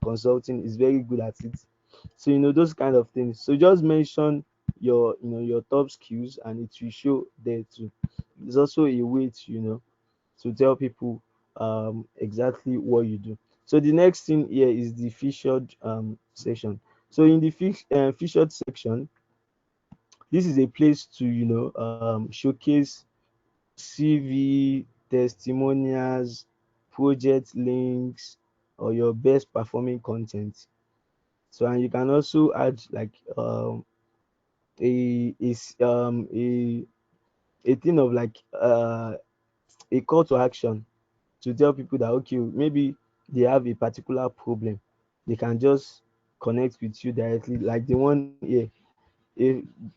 consulting is very good at it. So those kind of things. So just mention your top skills, and it will show there too. It's also a way to to tell people exactly what you do. So the next thing here is the featured section. So in the featured section, this is a place to showcase CV, testimonials, project links, or your best performing content. So, and you can also add like a s- a thing of like a call to action to tell people that okay, maybe they have a particular problem, they can just connect with you directly, like the one here. If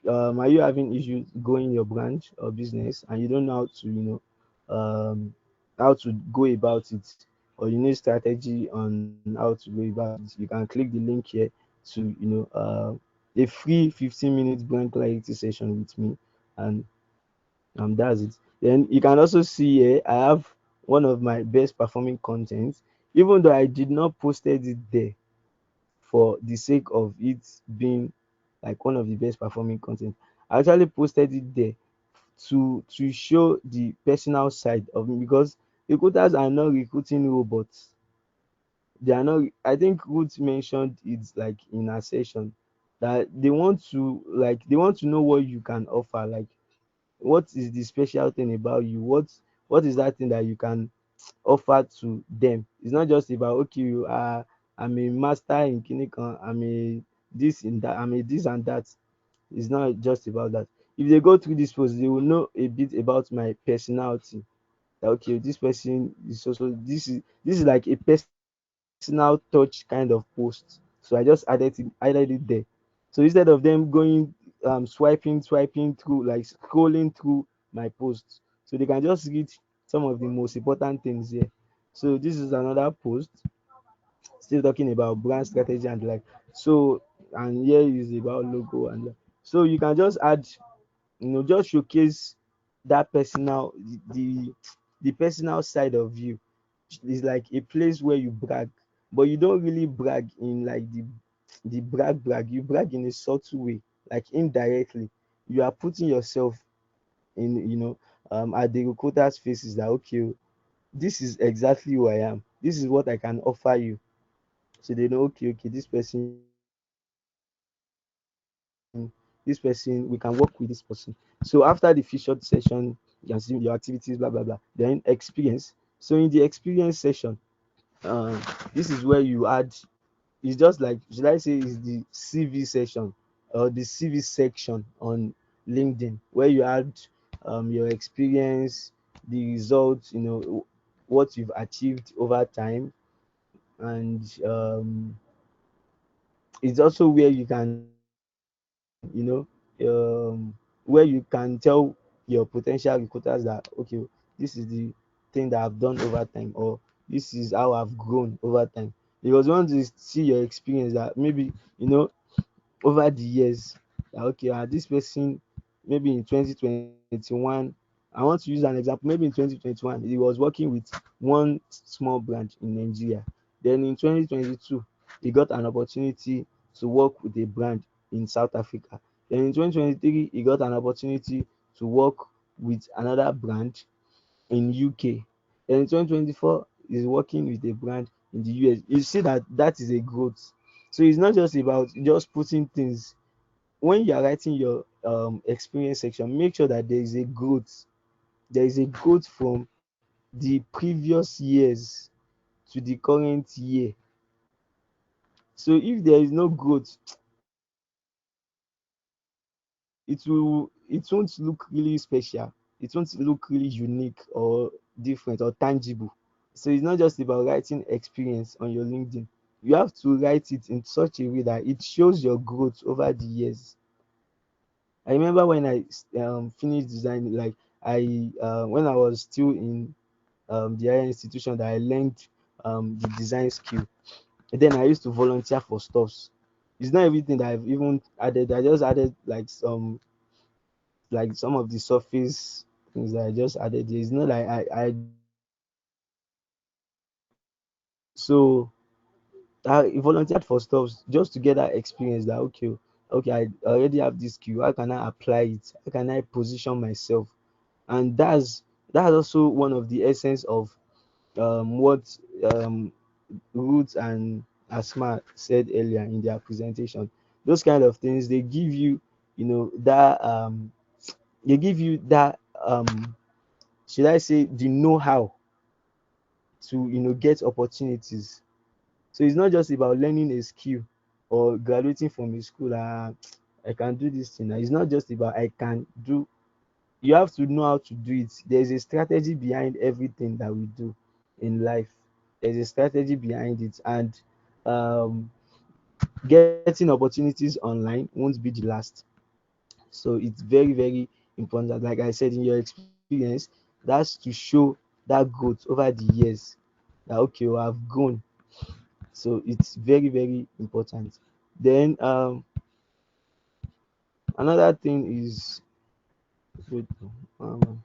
are you having issues growing your branch or business and you don't know how to how to go about it, or you need strategy on how to go about it, you can click the link here to a free 15 minutes brand clarity session with me, and that's it. Then you can also see here I have one of my best performing contents, even though I did not posted it there for the sake of it being like one of the best performing content. I actually posted it there to show the personal side of me, because recruiters are not recruiting robots. They are not. I think Ruth mentioned it like in her session that they want to know what you can offer. Like, what is the special thing about you? What is that thing that you can offer to them? It's not just about okay, I'm a master in clinical, I'm a this in that, I'm a this and that. It's not just about that. If they go through this post, they will know a bit about my personality. That okay, this person is also this is like a personal touch kind of post. So I just added it there. So instead of them going swiping through, like scrolling through my posts, so they can just read some of the most important things here. So this is another post still talking about brand strategy and like. So, and here is about logo and so you can just add, just showcase that personal, the personal side of you. Is like a place where you brag, but you don't really brag in like the brag. You brag in a subtle way, like indirectly. You are putting yourself in, at the recruiter's faces that okay, this is exactly who I am. This is what I can offer you. So they know okay, this person, we can work with this person. So after the featured session, you can see your activities, blah blah blah. Then experience. So in the experience session, this is where you add. It's just like, should I say, is the CV session or the CV section on LinkedIn, where you add your experience, the results, what you've achieved over time, and it's also where you can, where you can tell your potential recruiters that okay, this is the thing that I've done over time, or this is how I've grown over time. Because once you see your experience, that maybe over the years, that okay, this person, maybe in 2021, I want to use an example, maybe in 2021 he was working with one small branch in Nigeria. Then in 2022 he got an opportunity to work with a brand in South Africa. Then in 2023 he got an opportunity to work with another brand in UK. Then in 2024 he's working with a brand in the US. You see that that is a growth. So it's not just about just putting things. When you are writing your experience section, make sure that there is a growth. There is a growth from the previous years to the current year. So if there is no growth, it won't look really special. It won't look really unique or different or tangible. So it's not just about writing experience on your LinkedIn. You have to write it in such a way that it shows your growth over the years. I remember when I finished design, like when I was still in the higher institution, that I learned the design skill. And then I used to volunteer for stuffs. It's not everything that I've even added. I just added like some of the surface things that I just added there. It's not like I just added everything. So I volunteered for stuff just to get that experience that okay, I already have this skill. How can I apply it? How can I position myself? And that's also one of the essence of what um, Ruth and Asma said earlier in their presentation. Those kind of things they give you, that they give you that should I say the know-how to get opportunities. So it's not just about learning a skill or graduating from a school. I can do this thing. It's not just about I can do. You have to know how to do it. There's a strategy behind everything that we do in life. There's a strategy behind it, and um, getting opportunities online won't be the last. So it's very, very important. Like I said, in your experience, that's to show that growth over the years. That okay, well, I've grown. So it's very, very important. Then another thing is wait, um,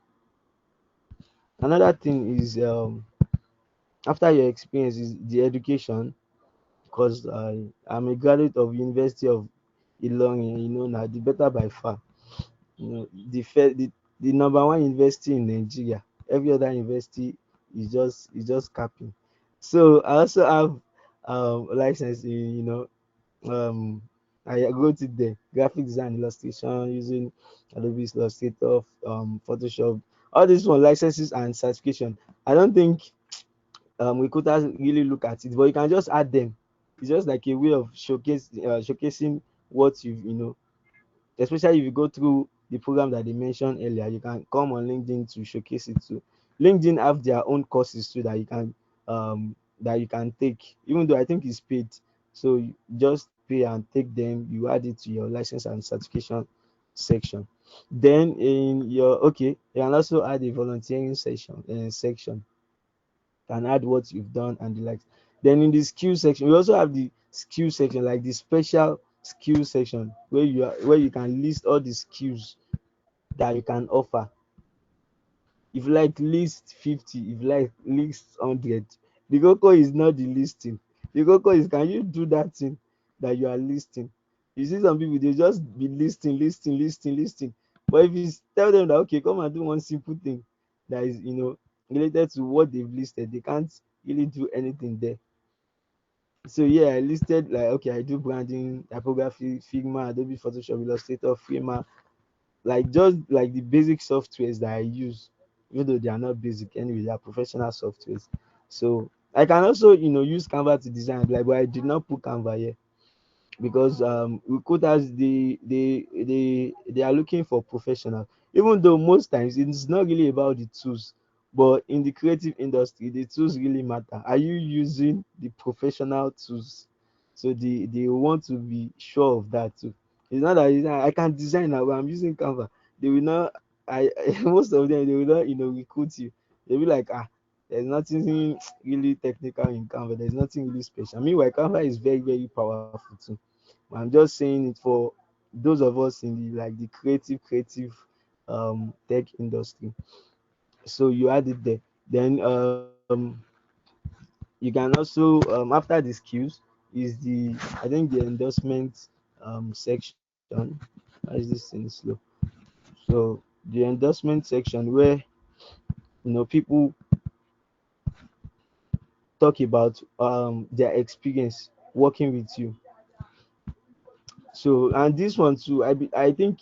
another thing is after your experience is the education, because I'm a graduate of University of Ilorin, now the better by far. The number one university in Nigeria. Every other university is just capping. So I also have license in um I wrote it there, graphic design illustration using Adobe Illustrator, Photoshop, all these one licenses and certification. I don't think recruiters really look at it, but you can just add them. It's just like a way of showcasing what you've especially if you go through the program that they mentioned earlier. You can come on LinkedIn to showcase it too. LinkedIn have their own courses too that you can take, even though I think it's paid. So you just pay and take them. You add it to your license and certification section. Then in your okay, you can also add a volunteering section. Can add what you've done and the likes. Then in the skill section, we also have the skill section, like the special skill section, where you can list all the skills that you can offer. If you like list 50, if you like list 100, the koko is not the listing. The koko is, can you do that thing that you are listing? You see some people, they just be listing. But if you tell them that okay, come and do one simple thing that is related to what they've listed, they can't really do anything there. So yeah, I listed like okay, I do branding, typography, Figma, Adobe Photoshop, Illustrator, Framer, like just like the basic softwares that I use, even though they are not basic anyway, they are professional softwares. So I can also use Canva to design, like, but I did not put Canva here because recruiters they are looking for professional, even though most times it's not really about the tools, but in the creative industry the tools really matter. Are you using the professional tools? So they want to be sure of that too. It's not that I can design now but I'm using Canva. They will not I most of them they will not recruit you. They'll be like, there's nothing really technical in Canva, there's nothing really special. Meanwhile Canva is very, very powerful too. I'm just saying it for those of us in the like the creative tech industry. So you add it there. Then you can also after the skills is the I think the endorsement section. Why is this thing slow? So the endorsement section where people talk about their experience working with you. So and this one too, I think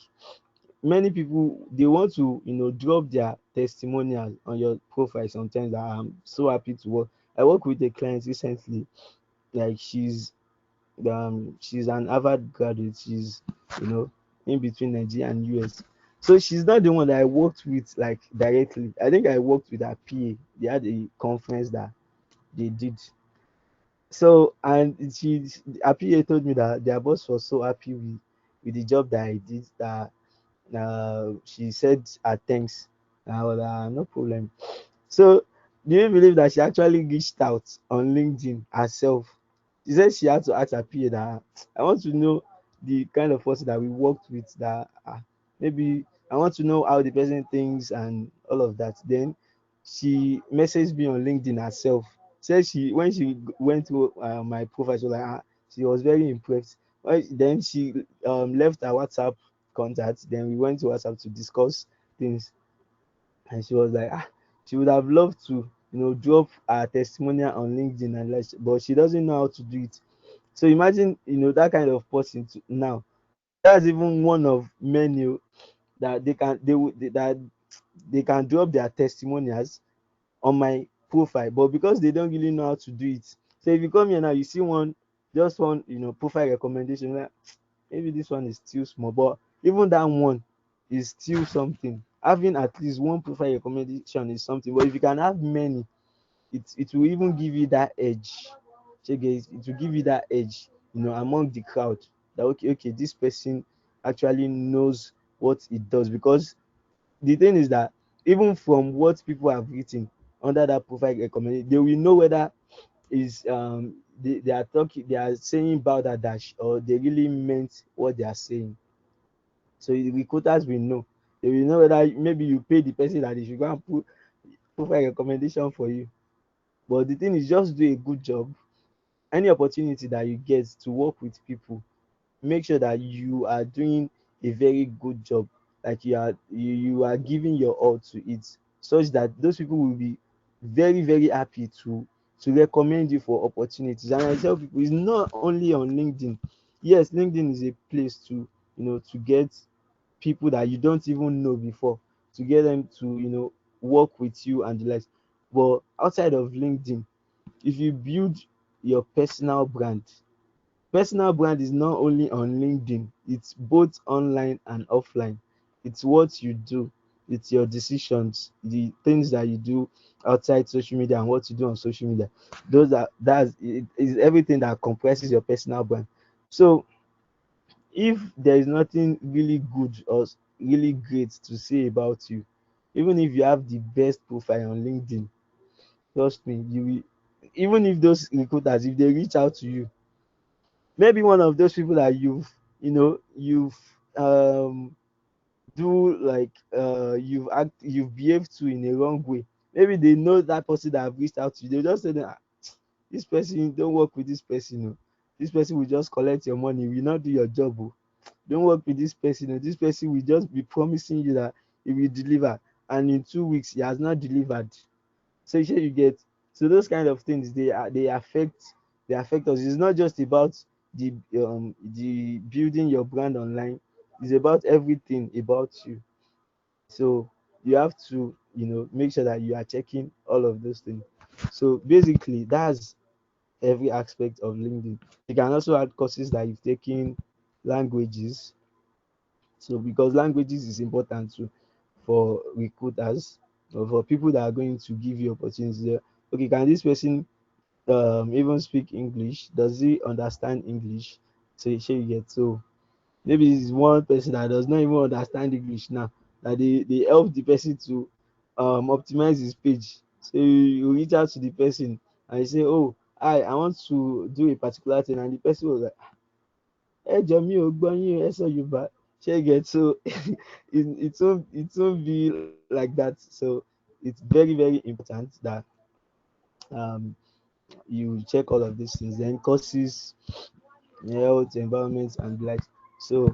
many people they want to drop their testimonial on your profile sometimes, that I'm so happy to work. I work with a client recently, like she's an Harvard graduate. She's you know in between Nigeria and US. So she's not the one that I worked with like directly. I think I worked with her PA. They had a conference that they did. So and she her PA told me that their boss was so happy with the job that I did, that she said thanks. And I was no problem. So do you believe that she actually reached out on LinkedIn herself? She said she had to ask her PA that I want to know the kind of person that we worked with, that maybe I want to know how the person thinks and all of that. Then she messaged me on LinkedIn herself. Said she when she went to my profile, she was like, she was very impressed. Well, then she left her WhatsApp contact. Then we went to WhatsApp to discuss things, and she was like, she would have loved to, drop her testimonial on LinkedIn and like, but she doesn't know how to do it. So imagine, that kind of person now. That's even one of many that that they can drop their testimonials on my profile, but because they don't really know how to do it. So if you come here now, you see just one, profile recommendation, like, maybe this one is still small, but even that one is still something. Having at least one profile recommendation is something, but if you can have many, it will even give you that edge. Check it will give you that edge, among the crowd, that okay, this person actually knows what it does. Because the thing is that even from what people have written under that profile recommendation, they will know whether is they are talking, they are saying about that dash, or they really meant what they are saying. So the recruiters will know. They will know whether maybe you pay the person that they should go and put profile recommendation for you. But the thing is, just do a good job. Any opportunity that you get to work with people, make sure that you are doing a very good job. Like you are giving your all to it, such that those people will be very, very happy to recommend you for opportunities. And I tell people, it's not only on LinkedIn. Yes, LinkedIn is a place to get people that you don't even know before, to get them to work with you and the likes. But outside of LinkedIn, if you build your personal brand is not only on LinkedIn, it's both online and offline. It's what you do, it's your decisions, the things that you do outside social media and what you do on social media. That's it is everything that comprises your personal brand. So if there is nothing really good or really great to say about you, even if you have the best profile on LinkedIn, trust me, you will, even if those recruiters, if they reach out to you, maybe one of those people that you've do like you've behaved to in a wrong way. Maybe they know that person that have reached out to you, they just say that, this person, don't work with this person, this person will just collect your money, will not do your job, don't work with this person, this person will just be promising you that he will deliver, and in 2 weeks he has not delivered. So you get, so those kind of things, they affect us. It's not just about the building your brand online, it's about everything about you. So you have to make sure that you are checking all of those things. So basically that's every aspect of LinkedIn. You can also add courses that you've taken, languages. So because languages is important too for recruiters, or for people that are going to give you opportunities. Okay, can this person even speak English? Does he understand English? So you get, so maybe it's one person that does not even understand English now, that they help the person to optimize his page. So you reach out to the person and you say, oh, I want to do a particular thing, and the person was like, ẹ jọ mi ò gbọ́ yín, ẹ sọ Yorùbá. Shey you get, so it won't be like that. So it's very, very important that um you check all of these things. Then courses, health, environment, and the like. So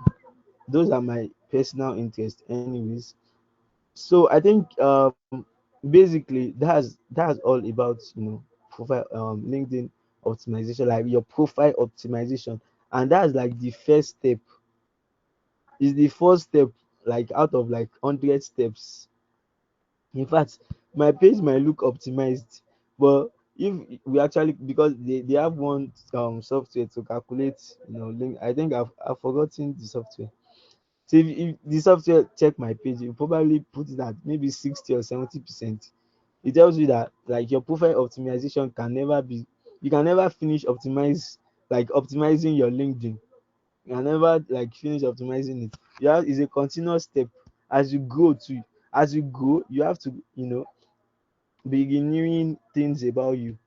those are my personal interests anyways. So I think basically that's all about profile LinkedIn optimization, like your profile optimization. And that's like the first step, is the first step, like out of like 100 steps. In fact, my page might look optimized, but if we actually, because they have one software to calculate, link. I think I've forgotten the software. So if the software check my page, you probably put it at maybe 60 or 70%. It tells you that like your profile optimization can never be, you can never finish optimizing your LinkedIn. You can never like finish optimizing it. It's a continuous step. As you grow to as you grow, you have to be renewing things about you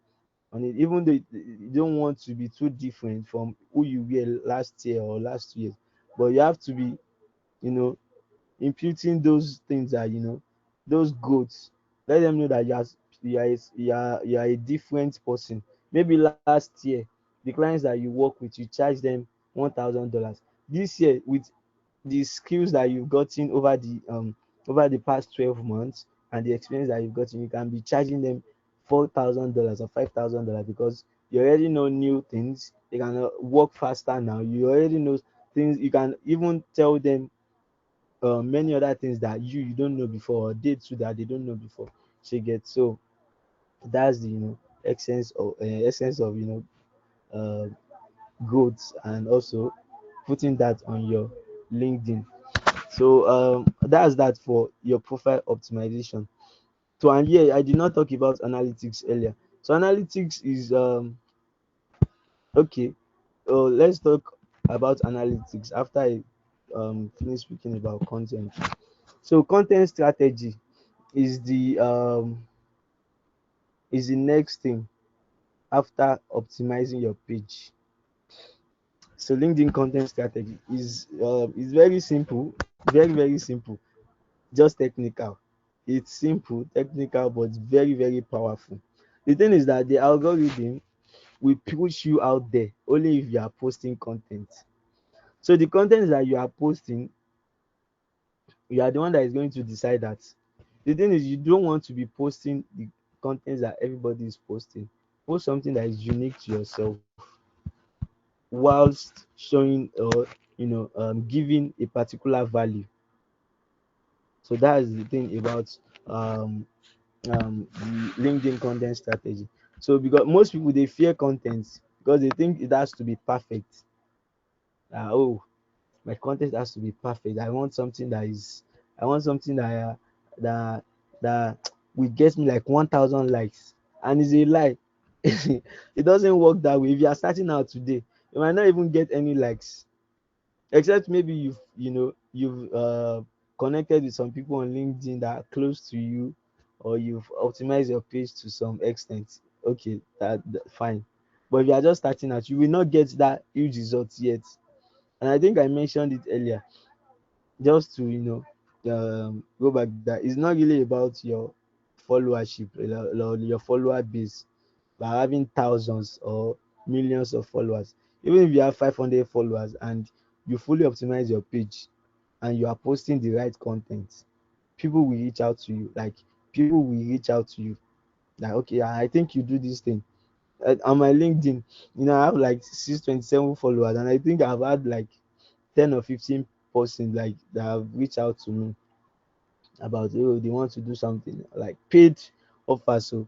on it, even though you don't want to be too different from who you were last year or last year. But you have to be, you know imputing those things that those growths. Let them know that you are a different person. Maybe last year the clients that you work with, you charge them $1,000. This year, with the skills that you've gotten over the past 12 months and the experience that you've gotten, you can be charging them $4,000 or $5,000 because you already know new things. They can work faster now. You already know things. You can even tell them many other things that you don't know before, or they too that they don't know before. She gets so that's the essence of uh, growth, and also putting that on your LinkedIn. So that's that for your profile optimization. So, and yeah, I did not talk about analytics earlier. So analytics is okay. Let's talk about analytics after I finish speaking about content. So content strategy is the next thing after optimizing your page. So LinkedIn content strategy is very simple, very simple, just technical. It's simple, technical, but very powerful. The thing is that the algorithm will push you out there only if you are posting content. So the content that you are posting, you are the one that is going to decide that. The thing is, you don't want to be posting the content that everybody is posting. Post something that is unique to yourself, whilst showing or giving a particular value. So that is the thing about the LinkedIn content strategy. So because most people they fear content because they think it has to be perfect. Oh, my content has to be perfect. I want something that that will get me like 1,000 likes, and it's a lie. It doesn't work that way. If you are starting out today, you might not even get any likes, except maybe you've connected with some people on LinkedIn that are close to you, or you've optimized your page to some extent. Okay, that fine. But if you are just starting out, you will not get that huge results yet. And I think I mentioned it earlier, just to go back, that it's not really about your followership or your follower base by having thousands or millions of followers. Even if you have 500 followers and you fully optimize your page and you are posting the right content, people will reach out to you. Like, people will reach out to you, like, okay, I think you do this thing. On my LinkedIn, I have like 627 followers, and I think I've had like 10 or 15 persons like that have reached out to me about, oh, they want to do something like paid offer. So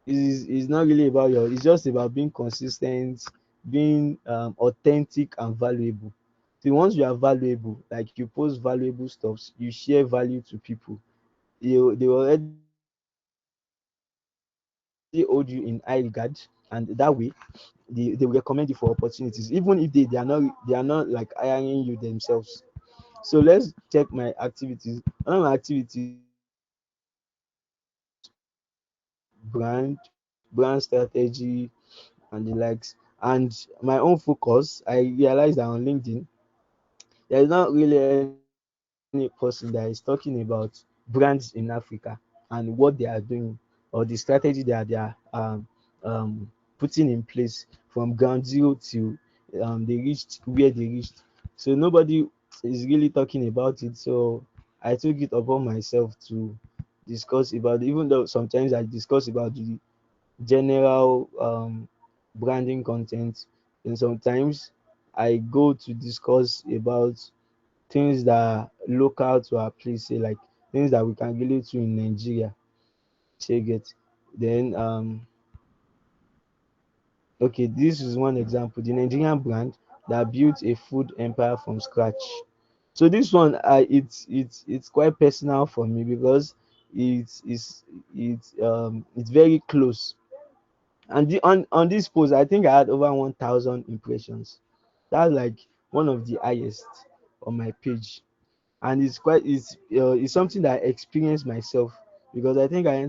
it's not really about it's just about being consistent, being authentic and valuable. So once you are valuable, like you post valuable stuff, you share value to people, they already hold you in high regard, and that way they will recommend you for opportunities, even if they are not like hiring you themselves. So let's check my activities. One of my activities is brand strategy and the likes. And my own focus, I realized that on LinkedIn, there is not really any person that is talking about brands in Africa and what they are doing, or the strategy that they are um, putting in place from ground zero till they reached where they reached. So nobody is really talking about it. So I took it upon myself to discuss about it, even though sometimes I discuss about the general branding content, and sometimes I go to discuss about things that are local to our place, say like things that we can relate to in Nigeria. Check it. Then okay, this is one example. The Nigerian brand that built a food empire from scratch. So this one, it's quite personal for me because it's very close. And on this post, I think I had over 1,000 impressions. That's like one of the highest on my page, and it's something that I experienced myself, because I think I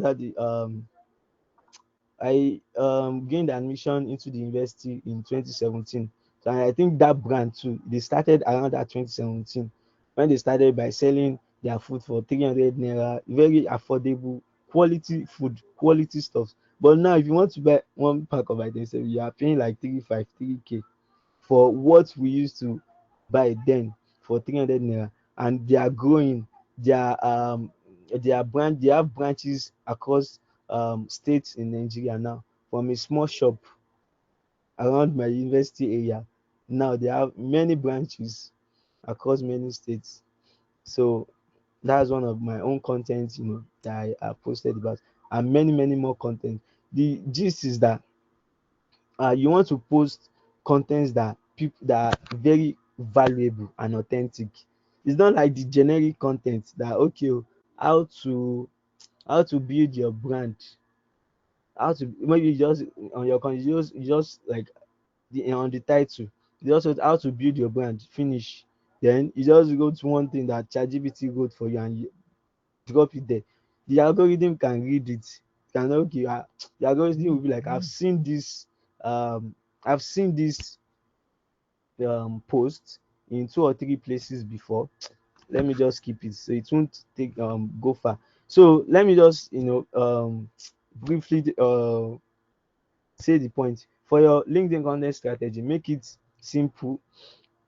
gained admission into the university in 2017. So I think that brand too, they started around that 2017, when they started by selling their food for 300 naira, very affordable, quality food, quality stuff. But now if you want to buy one pack of item sef, you are paying like 3.5, 3K for what we used to buy then for 300 naira. And they are growing. They have branches across states in Nigeria now. From a small shop around my university area, now they have many branches across many states. So that's one of my own content, that I have posted about, and many more content. The gist is that you want to post contents that people that are very valuable and authentic. It's not like the generic content that, okay, how to build your brand, how to, maybe just on your you just like on the title, you just write how to build your brand, finish. Then you just go to one thing that ChatGPT wrote for you and you drop it there. The algorithm can read it, can, okay, the algorithm will be like, um I've seen this post in 2 or 3 places before. Let me just keep it so it won't take go far. So let me just briefly say the point. For your LinkedIn content strategy, make it simple.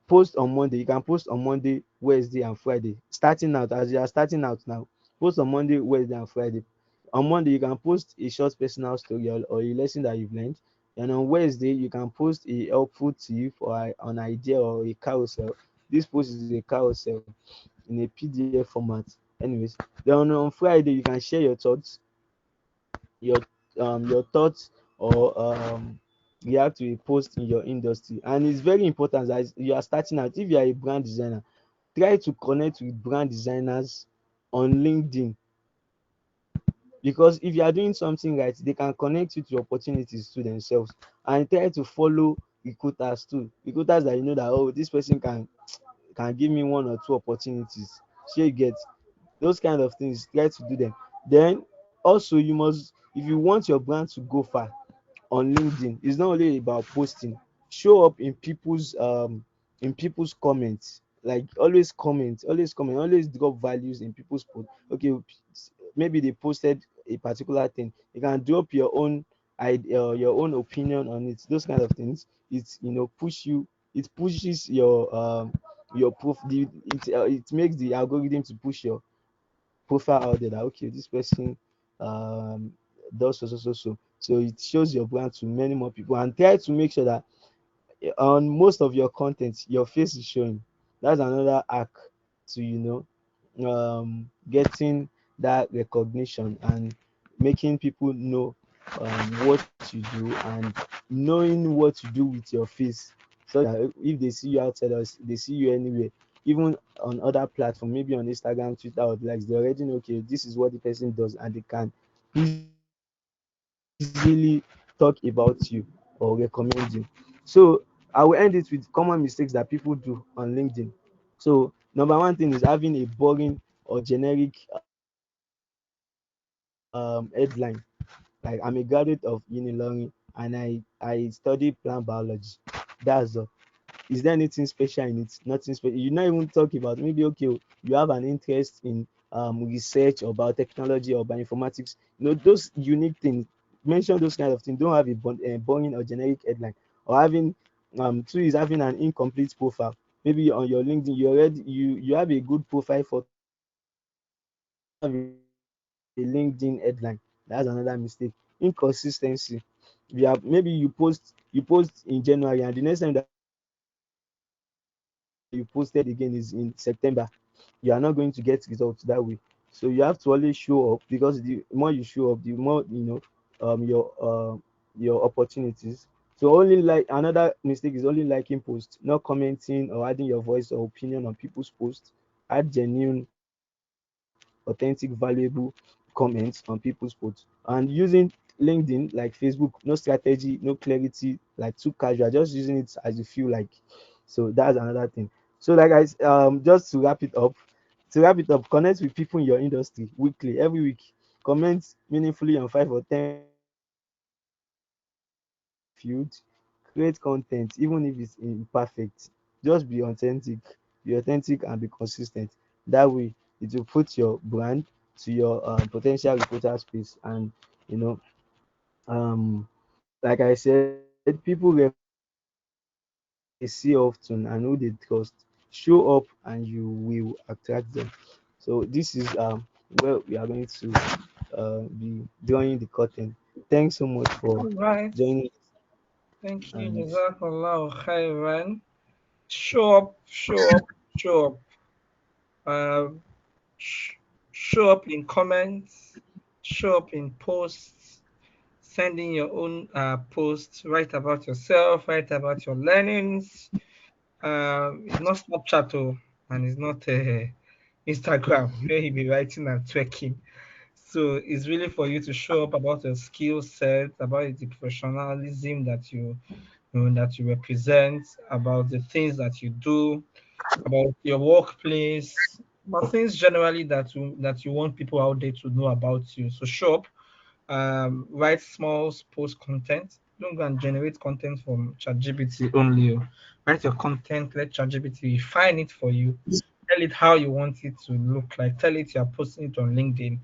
Post on Monday. You can post on Monday, Wednesday, and Friday. Starting out, as you are starting out now, post on Monday, Wednesday, and Friday. On Monday, you can post a short personal story, or a lesson that you've learned. And on Wednesday, you can post a helpful tip or an idea or a carousel. This post is a carousel in a PDF format. Anyways, then on Friday, you can share your your thoughts, or react to a post in your industry. And it's very important that you are starting out. If you are a brand designer, try to connect with brand designers on LinkedIn, because if you are doing something right, they can connect you to opportunities to themselves. And try to follow recruiters too, recruiters that you know that, oh, this person can give me 1 or 2 opportunities. So you get those kind of things, try to do them. Then also, you must, if you want your brand to go far on LinkedIn, it's not only about posting. Show up in people's comments. Like, always comment, always drop values in people's post. Okay, maybe they posted a particular thing. You can drop your own idea, your own opinion on it. Those kind of things. It's, it pushes your it makes the algorithm to push your profile out there, that, okay, this person um does so it shows your brand to many more people. And try to make sure that on most of your content your face is showing. That's another hack to, getting that recognition and making people know what you do, and knowing what to do with your face, so that if they see you outside, or they see you anywhere, even on other platforms, maybe on Instagram, Twitter, or the likes, they already know, okay, this is what the person does, and they can easily talk about you or recommend you. So I will end it with common mistakes that people do on LinkedIn. So number one thing is having a boring or generic headline. Like, I'm a graduate of Unilorin and I study plant biology. That's all. Is there anything special in it? Nothing special. You not even talk about, maybe, okay, you have an interest in research or biotechnology or bioinformatics. Those unique things. Mention those kind of things. Don't have a boring or generic headline. Or having two is having an incomplete profile. Maybe on your LinkedIn, you have a good profile photo, but you don't have a LinkedIn headline. That's another mistake. Inconsistency. Maybe you post in January, and the next time that you posted again is in September. You are not going to get results that way. So you have to always show up, because the more you show up, the more, your opportunities. So only like another mistake is only liking posts, not commenting or adding your voice or opinion on people's posts. Add genuine, authentic, valuable comments on people's posts. And using LinkedIn like Facebook, no strategy, no clarity, like too casual, just using it as you feel like. So that's another thing. So, like, just to wrap it up, connect with people in your industry weekly, every week. Comment meaningfully on 5 or 10 posts. Build field. Create content, even if it's imperfect. Just be authentic and be consistent. That way, it will put your brand to your potential recruiter space. And you know, like I said, people refer they see often and who they trust. Show up and you will attract them. So this is where we are going to be drawing the curtain. Thanks so much for All right. joining, Thank you. and Jazakallah khairan. Show up, show up, show up. Uh, sh- Show up in comments, show up in posts, send in your own posts, write about yourself, write about your learnings. It's not Snapchat, oh, and it's not Instagram where you be writing and twerking. So it's really for you to show up about your skill set, about the professionalism that that you represent, about the things that you do, about your workplace, about things generally that you want people out there to know about you. So show up, write small post content. Don't go and generate content from ChatGPT only. Oh. Write your content, let ChatGPT refine it for you. Tell it how you want it to look like. Tell it you're posting it on LinkedIn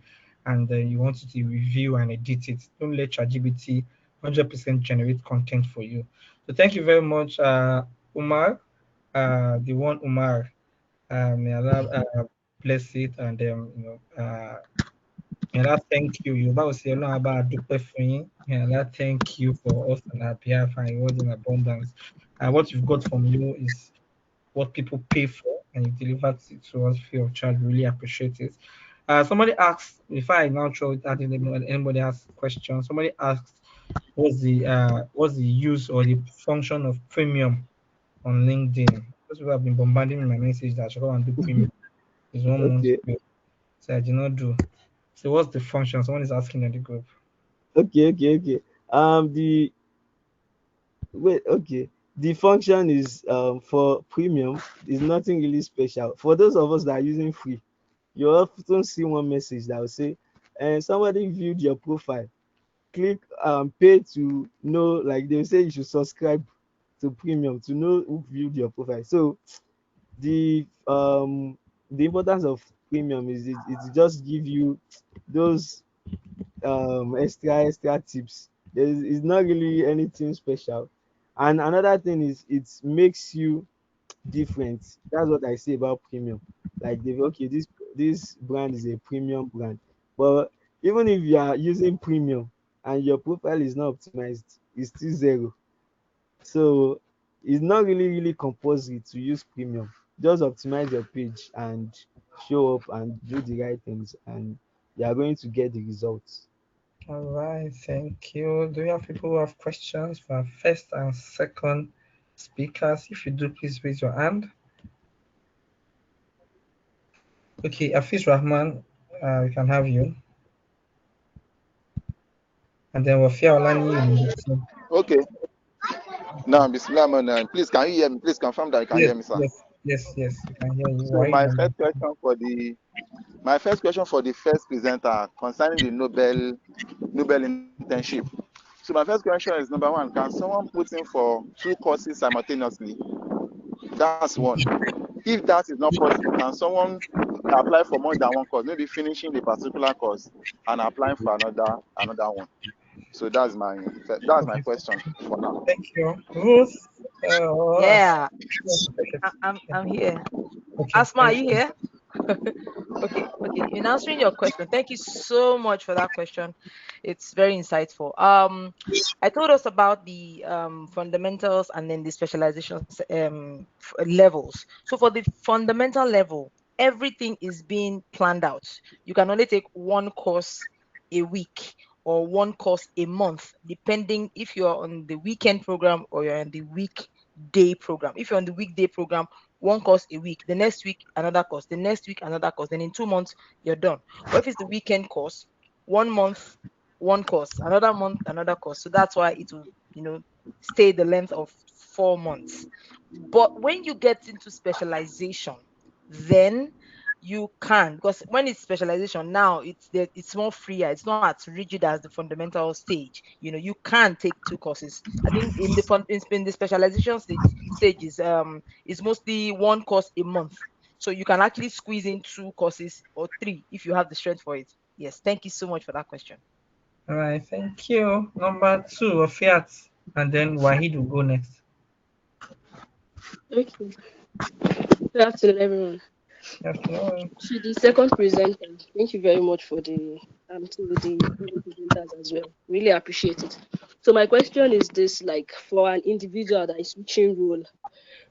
and you want it to review and edit it. Don't let ChatGPT 100% generate content for you. So thank you very much, Umar, the one Umar. May Allah bless it and may Allah thank you. Yorùbá will say Ọlọ́run á bá a dúpẹ́ fún yín. May Allah thank you for us on our behalf and reward in abundance. And what you've got from you is what people pay for, and you delivered it to us free of charge. Really appreciate it. Somebody asked, before I now throw it at anybody has questions, somebody asked what's the use or the function of premium on LinkedIn? Those people have been bombarding me my message that I should go and do premium. It's 1 month okay, ago. So I did not do. So what's the function? Someone is asking in the group. okay. The wait, okay. The function is for premium is nothing really special. For those of us that are using free, you often see one message that will say, and somebody viewed your profile. Click pay to know, like they say you should subscribe to premium to know who viewed your profile. So the importance of premium is it just give you those extra tips. It's not really anything special. And another thing is it makes you different. That's what I say about premium. Like they okay, this brand is a premium brand, but even if you are using premium and your profile is not optimized, it's still zero. So it's not really compulsory to use premium. Just optimize your page and show up and do the right things, and you are going to get the results. All right, thank you. Do you have people who have questions for our first and second speakers? If you do, please raise your hand. Okay, Afiz Rahman, we can have you. And then Wafia Olani. Okay. Now, Bismillah, man. Please, can you hear me? Please confirm that you can Yes, hear me, sir. yes, we can hear you. So Why number? my first question for the first presenter concerning the Nobel internship. So my first question is number one: can someone put in for two courses simultaneously? That's one. If that is not possible, can someone apply for more than one course? Maybe finishing the particular course and applying for another one. So that's my Okay, question for now. thank you. Ruth, Yeah, okay, I'm here. okay, Asma, are thank you you. here? Okay. In answering your question, thank you so much for that question. It's very insightful. I told us about the fundamentals and then the specializations levels. So for the fundamental level, everything is being planned out. You can only take one course a week or one course a month, depending if you're on the weekend program or you're on the weekday program. If you're on the weekday program, one course a week, the next week another course, the next week another course, then in 2 months you're done. But if it's the weekend course, 1 month one course, another month another course. So that's why it will, stay the length of 4 months. But when you get into specialization, then you can, because when it's specialization now, it's more freer, it's not as rigid as the fundamental stage. You can take two courses. I think in the specialization stage is mostly one course a month. So you can actually squeeze in 2 courses or 3 if you have the strength for it. Yes, thank you so much for that question. All right, thank you. Number 2, Fiat, and then Wahid will go next. Okay. Good afternoon, everyone. Afternoon. To the second presenter, thank you very much for the other presenters as well. Really appreciate it. So my question is this: like for an individual that is switching role,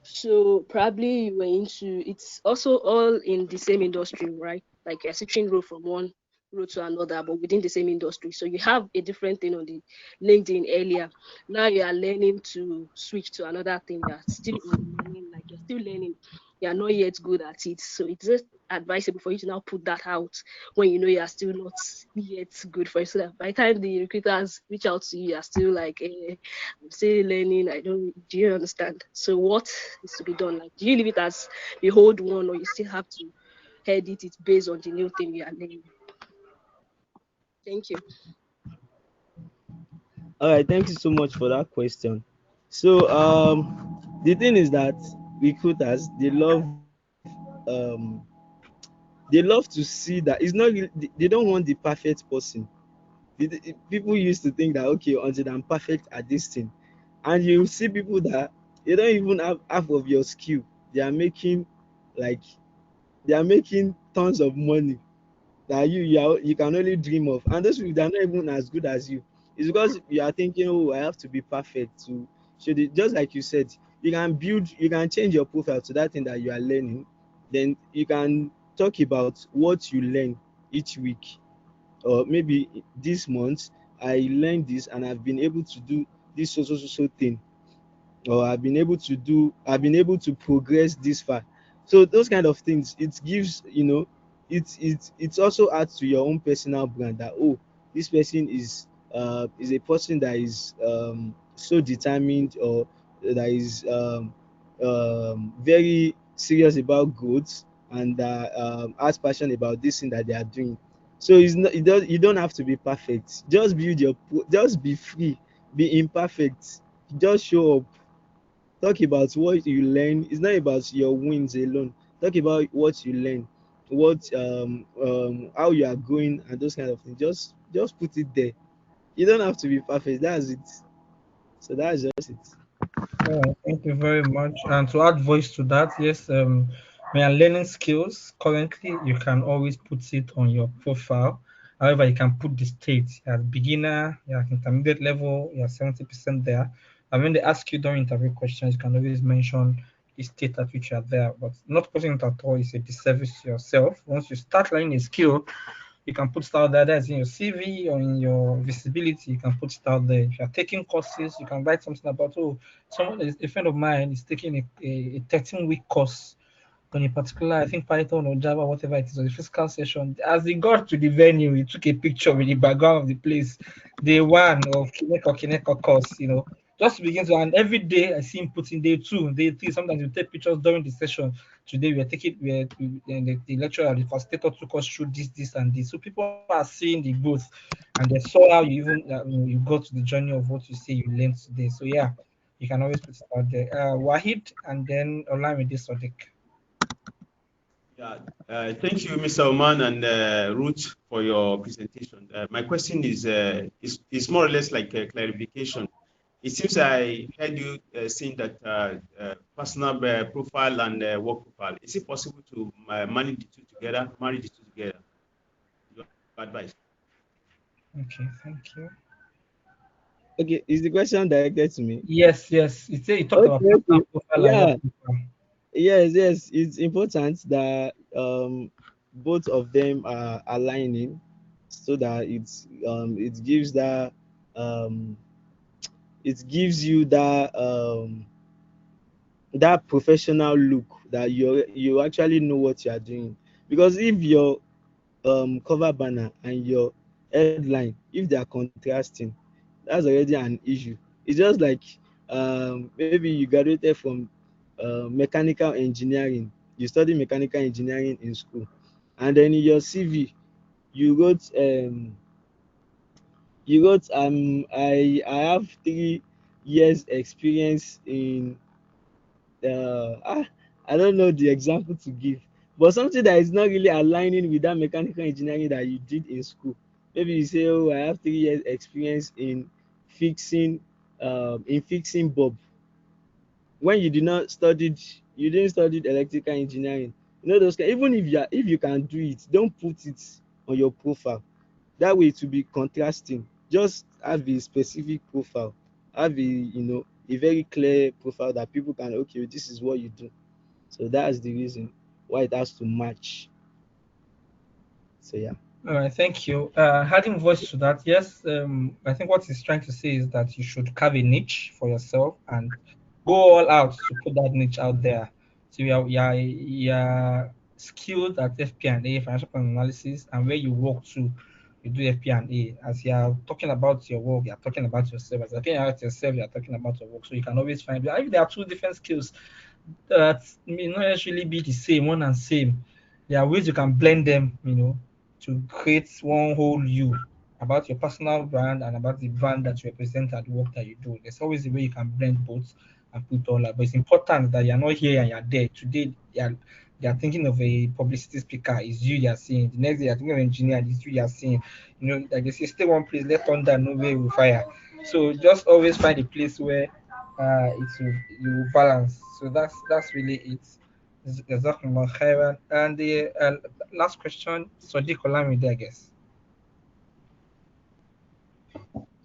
so probably you were into it's also all in the same industry, right? Like you're switching role from one role to another, but within the same industry. So you have a different thing on the LinkedIn earlier. Now you are learning to switch to another thing. You're still on the learning, like you're still learning. You're not yet good at it. So it's just advisable for you to now put that out when you know you are still not yet good for it. So that by the time the recruiters reach out to you, you are still like, I'm still learning. I don't. Do you understand? So what is to be done? Like, do you leave it as the old one, or you still have to edit it based on the new thing you are learning? Thank you. All right, thank you so much for that question. So the thing is that recruiters they love to see that it's not really, they don't want the perfect person. People used to think that okay, until I'm perfect at this thing, and you see people that they don't even have half of your skill. They are making like they are making tons of money that you can only dream of, and those people they are not even as good as you. It's because you are thinking, oh, I have to be perfect to show the, just like you said, you can change your profile to that thing that you are learning. Then you can talk about what you learn each week, or maybe this month I learned this and I've been able to do this so thing, or I've been able to progress this far. So those kind of things, it gives, it also adds to your own personal brand that, oh, this person is a person that is so determined, or that is very serious about growth, and has passion about this thing that they are doing. So you don't have to be perfect. Just be free, be imperfect, just show up, talk about what you learn. It's not about your wins alone. Talk about what you learn, what how you are going, and those kind of things. Just put it there. You don't have to be perfect. That's it. So that's just it. All right, thank you very much. And to add voice to that, yes, when you're learning skills currently, you can always put it on your profile. However, you can put the state as beginner, you're at intermediate level, you're 70% there. And when they ask you during interview questions, you can always mention the state at which you are there. But not putting it at all is a disservice to yourself. Once you start learning a skill, you can put it out there. That's in your CV or in your visibility. You can put it out there. If you're taking courses, you can write something about, oh, someone is a friend of mine is taking a 13-week course on a particular, I think Python or Java, whatever it is, on the physical session. As he got to the venue, he took a picture with the background of the place, day one of Kineko course, just to begin to, and every day I see him putting day two, day three. Sometimes we take pictures during the session. Today we are taking, the lecturer, the facilitator took us through this, and this. So people are seeing the growth, and they saw how you even you got to the journey of what you say you learned today. So yeah, you can always put it out there. Wahid, and then Olamide Sodiq. Yeah, thank you, Mr. Oman and Ruth, for your presentation. My question is more or less like a clarification. It seems I heard you saying that personal profile and work profile. Is it possible to manage the two together? Marry the two together? Your advice. Okay, thank you. Okay, is the question directed to me? Yes, yes. You talked about Okay, personal okay. profile and Yeah, work profile. yes. It's important that both of them are aligning, so that um it gives you that professional look, that you actually know what you are doing. Because if your cover banner and your headline, if they are contrasting, that's already an issue. It's just like maybe you graduated from mechanical engineering, you study mechanical engineering in school, and then in your CV you wrote I have 3 years experience in uh ah, I don't know the example to give, but something that is not really aligning with that mechanical engineering that you did in school. Maybe you say, oh, I have 3 years experience fixing in fixing bulb, when you did not studied you didn't studied electrical engineering. Those even if you can do it, don't put it on your profile. That way it will be contrasting. Just have a specific profile, have a very clear profile that people can, okay, this is what you do. So that's the reason why it has to match. So yeah. All right, thank you. Adding voice to that, yes, I think what he's trying to say is that you should carve a niche for yourself and go all out to put that niche out there. So you're skilled at FP&A, financial plan analysis, and where you work to, you do FP&A. As you're talking about your work, you're talking about yourself. As you're talking about yourself, you're talking about your work. So you can always find, if there are two different skills that may not actually be the same, one and same. There are ways you can blend them, to create one whole you about your personal brand and about the brand that you represent at the work that you do. There's always a way you can blend both and put all that. But it's important that you're not here and you're there. Today, you're thinking of a publicity speaker, is you you're seeing. The next day, you're thinking of an engineer, is you you're seeing. Like they say, stay one place, let thunder, no way will fire. So just always find a place where you will balance. So that's really it. Jazakumullah khairan. And the last question, Sadiq Olamide, I guess.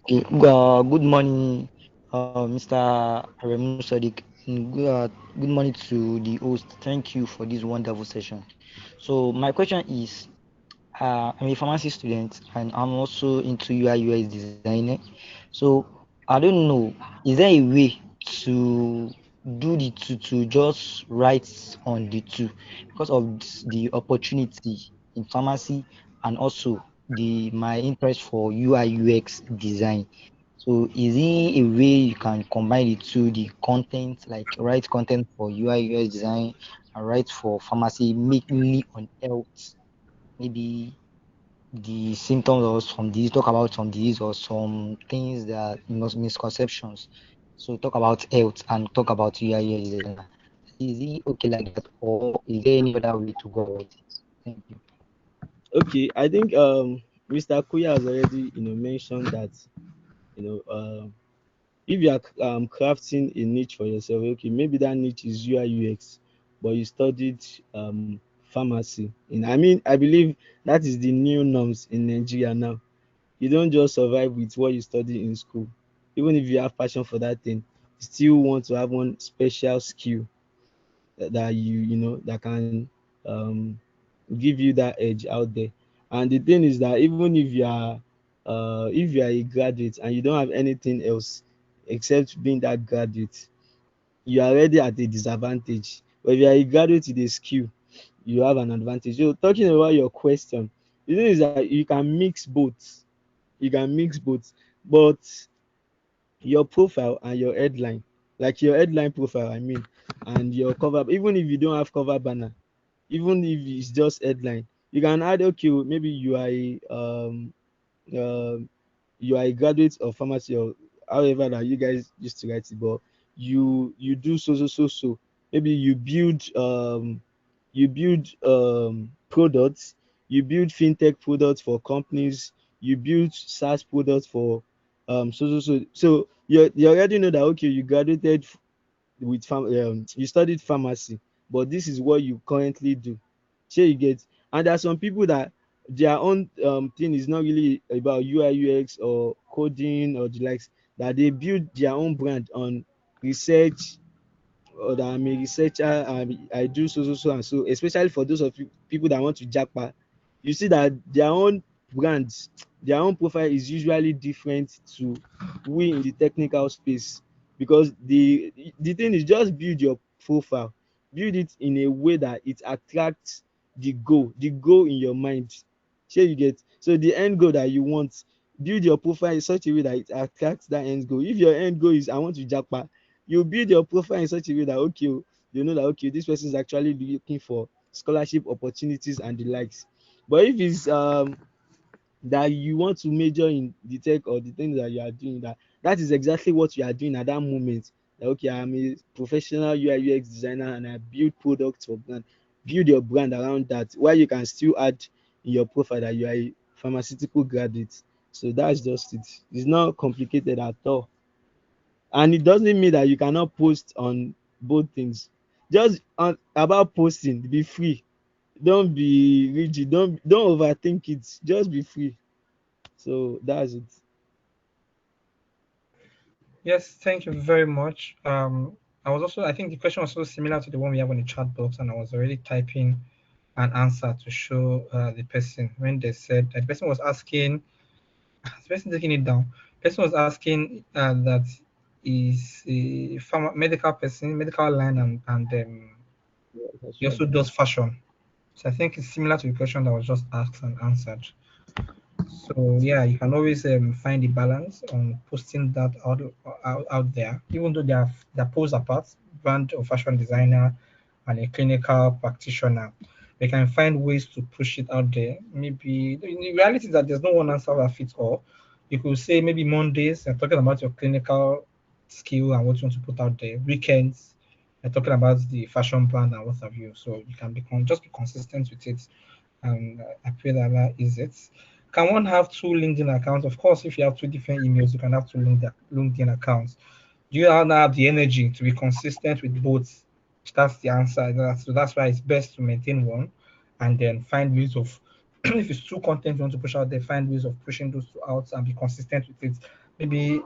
Okay, good morning, Mr. Aremu Sadiq. Good morning to the host. Thank you for this wonderful session. So my question is, I'm a pharmacy student and I'm also into UI UX designer. So I don't know, is there a way to do the two to just write on the two because of the opportunity in pharmacy and also the my interest for UI UX design. So is there a way you can combine the two, the content, like write content for UI UX design and write for pharmacy, mainly on health, maybe the symptoms or some disease, talk about some disease or some things that misconceptions. So talk about health and talk about UI UX designer. Is it okay like that, or is there any other way to go about it? Thank you. Okay, I think Mr. Kuya has already mentioned that you know if you are crafting a niche for yourself, okay, maybe that niche is UI UX, but you studied pharmacy. And I believe that is the new norms in Nigeria now. You don't just survive with what you study in school. Even if you have passion for that thing, you still want to have one special skill that that can um, give you that edge out there. And the thing is that even if you are a graduate and you don't have anything else except being that graduate, you are already at a disadvantage. But if you are a graduate with a skill, you have an advantage. So talking about your question, the thing is that you can mix both. You can mix both, but your profile and your headline, like your headline profile, and your cover, even if you don't have cover banner, even if it's just headline, you can add, okay, maybe uh, you are a graduate of pharmacy or however that you guys used to write it, but you do so. Maybe you build products, you build fintech products for companies, you build SaaS products for so you already know that, okay, you graduated with you studied pharmacy, but this is what you currently do. Shey you get? And there are some people that their own thing is not really about UI UX or coding or the likes, that they build their own brand on research, or that I'm a researcher, I do and so, especially for those of you people that want to jackpot. You see that their own brands, their own profile is usually different to we in the technical space, because the thing is, just build your profile, build it in a way that it attracts the goal in your mind. Shey you get? So the end goal that you want, build your profile in such a way that it attracts that end goal. If your end goal is I want to jackpot, you build your profile in such a way that, okay, you know that, okay, this person is actually looking for scholarship opportunities and the likes. But if it's that you want to major in the tech or the things that you are doing, that is exactly what you are doing at that moment. That, okay, I'm a professional UI UX designer and I build products for brand. build your brand around that, while you can still add in your profile that you are a pharmaceutical graduate. So that's just it. It's not complicated at all. And it doesn't mean that you cannot post on both things. Just about posting, be free. Don't be rigid. Don't overthink it. Just be free. So that's it. Yes, thank you very much. I think the question was so similar to the one we have on the chat box, and I was already typing an answer to show the person when they said that the person was asking, the person taking it down. The person was asking that is a medical person, medical line, and he also does fashion. So I think it's similar to the question that was just asked and answered. So yeah, you can always find the balance on posting that out there, even though they're poles apart, brand or fashion designer and a clinical practitioner. We can find ways to push it out there. Maybe the reality is that there's no one answer that fits all. You could say maybe Mondays, you're talking about your clinical skill and what you want to put out there. Weekends, you're talking about the fashion brand and what have you. So you can just be consistent with it. And I pray that that is it. Can one have two LinkedIn accounts? Of course, if you have two different emails, you can have two LinkedIn accounts. Do you now have the energy to be consistent with both? That's the answer. So that's why it's best to maintain one and then find ways of, if it's two content you want to push out there, find ways of pushing those two out and be consistent with it. Maybe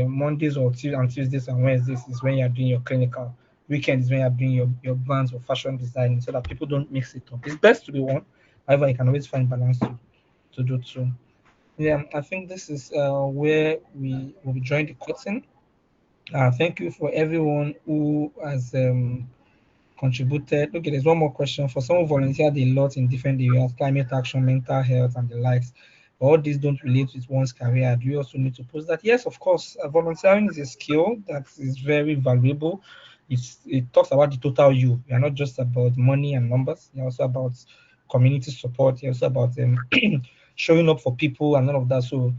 Mondays or Tuesdays and Wednesdays is when you're doing your clinical. Weekend is when you're doing your brands or fashion design, so that people don't mix it up. It's best to be one. However, you can always find balance to do two. Yeah, I think this is where we will be join the curtain. Thank you for everyone who has contributed. Okay, there's one more question. For someone who volunteered a lot in different areas, climate action, mental health, and the likes, all these don't relate with one's career. Do you also need to post that? Yes, of course. Volunteering is a skill that is very valuable. It talks about the total you. You're not just about money and numbers. You're also about community support. You're also about showing up for people and all of that. So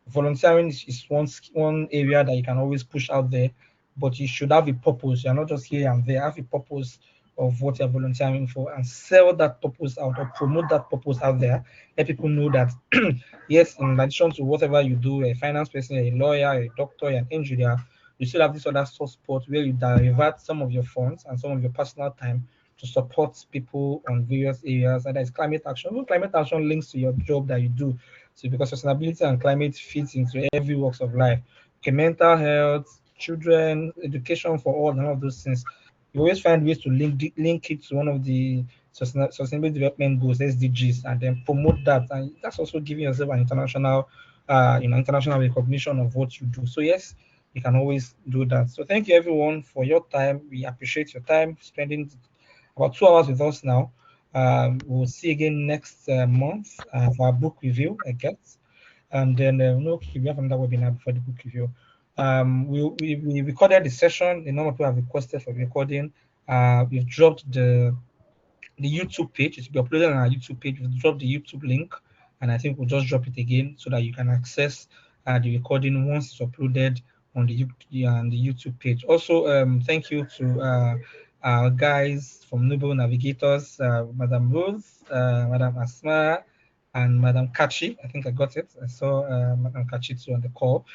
volunteering is one area that you can always push out there, but you should have a purpose. You're not just here and there. Have a purpose of what you're volunteering for and sell that purpose out or promote that purpose out there. Let people know that yes, in addition to whatever you do, a finance person, a lawyer, a doctor, an engineer, you still have this other source support where you divert some of your funds and some of your personal time to support people on various areas. And there's climate action. Even climate action links to your job that you do. So because sustainability and climate fits into every walks of life. Okay, mental health, children, education for all, and all of those things. You always find ways to link it to one of the sustainable development goals, SDGs, and then promote that. And that's also giving yourself an international recognition of what you do. So yes, you can always do that. So thank you everyone for your time. We appreciate your time spending about 2 hours with us now. We'll see again next month for our book review, I guess. And then we have another webinar before the book review. We recorded the session. The number of people have requested for recording. We've dropped the YouTube page. It will be uploaded on our YouTube page. We've dropped the YouTube link, and I think we'll just drop it again so that you can access the recording once it's uploaded on the YouTube page. Also, thank you to our guys from Noble Navigators, Madam Ruth, Madam Asma, and Madam Kachi. I think I got it. I saw Madam Kachi too on the call.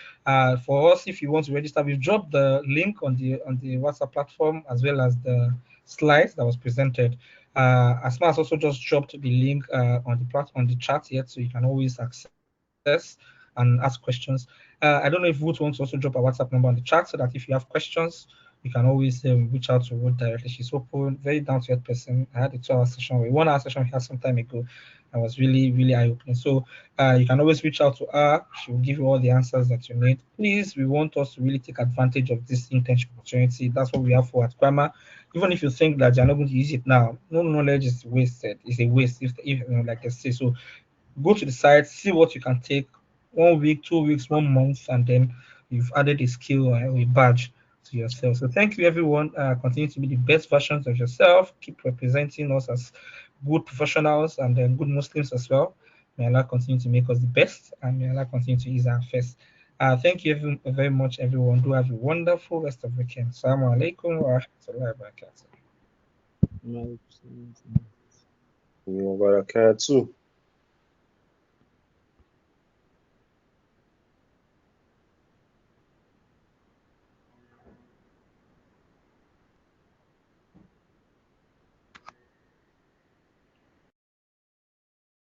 For us, if you want to register, we've dropped the link on the WhatsApp platform as well as the slides that was presented. Asma has also just dropped the link on the chat here, so you can always access and ask questions. I don't know if Ruth wants to also drop a WhatsApp number on the chat so that if you have questions, you can always reach out to Ruth directly. She's open, very down to earth person. I had a 2-hour session, a 1-hour session we had some time ago. That was really, really eye opening. So you can always reach out to her. She will give you all the answers that you need. Please, we want us to really take advantage of this internship opportunity. That's what we have for at Grammar. Even if you think that you're not going to use it now, no knowledge is wasted. It's a waste, if like I say. So go to the site, see what you can take. 1 week, 2 weeks, 1 month, and then you've added a skill or a badge to yourself. So thank you, everyone. Continue to be the best versions of yourself. Keep representing us as good professionals and then good Muslims as well. May Allah continue to make us the best, and may Allah continue to ease our face. Thank you very much, everyone. Do have a wonderful rest of the weekend. Assalamu alaikum wa rahmatullahi wa barakatuh. My wabarakatuh.